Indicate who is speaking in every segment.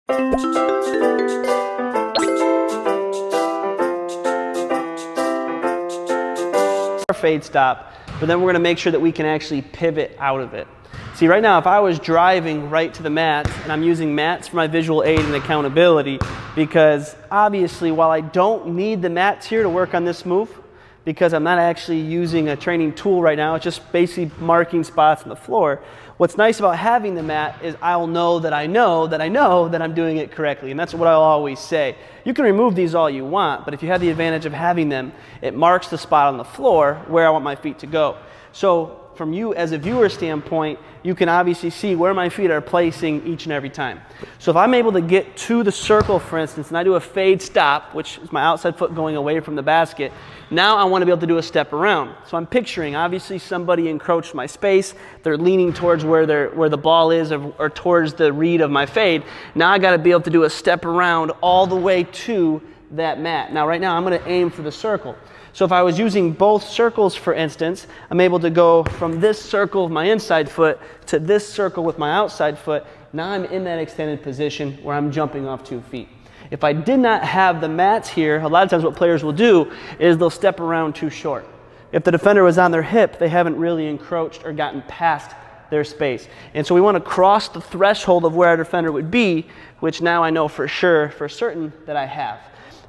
Speaker 1: Fade stop, but then we're going to make sure that we can actually pivot out of it. See, right now, if I was driving right to the mats, and I'm using mats for my visual aid and accountability, because obviously while I don't need the mats here to work on this move, because I'm not actually using a training tool right now, it's just basically marking spots on the floor. What's nice about having the mat is I'll know that I know that I'm doing it correctly, and that's what I'll always say. You can remove these all you want, but if you have the advantage of having them, it marks the spot on the floor where I want my feet to go. So from you as a viewer standpoint, you can obviously see where my feet are placing each and every time. So if I'm able to get to the circle, for instance, and I do a fade stop, which is my outside foot going away from the basket, now I want to be able to do a step around. So I'm picturing, obviously, somebody encroached my space. They're leaning towards where the ball is or towards the read of my fade. Now I got to be able to do a step around all the way to that mat. Now right now I'm going to aim for the circle. So if I was using both circles, for instance, I'm able to go from this circle with my inside foot to this circle with my outside foot. Now I'm in that extended position where I'm jumping off 2 feet. If I did not have the mats here, a lot of times what players will do is they'll step around too short. If the defender was on their hip, they haven't really encroached or gotten past their space. And so we want to cross the threshold of where our defender would be, which now I know for sure, for certain, that I have.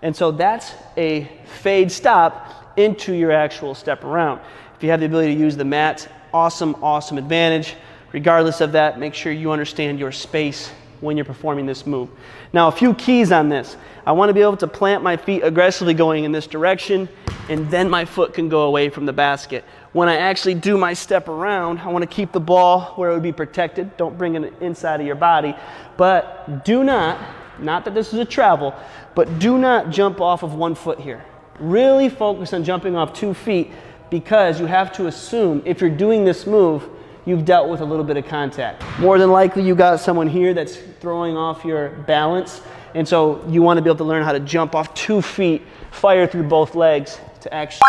Speaker 1: And so that's a fade stop into your actual step around. If you have the ability to use the mats, awesome advantage. Regardless of that, make sure you understand your space when you're performing this move. Now, a few keys on this. I want to be able to plant my feet aggressively going in this direction, and then my foot can go away from the basket. When I actually do my step around, I want to keep the ball where it would be protected. Don't bring it inside of your body, but do not that this is a travel, but do not jump off of 1 foot here. Really focus on jumping off 2 feet, because you have to assume if you're doing this move, you've dealt with a little bit of contact. More than likely you got someone here that's throwing off your balance, and so you want to be able to learn how to jump off 2 feet, fire through both legs to actually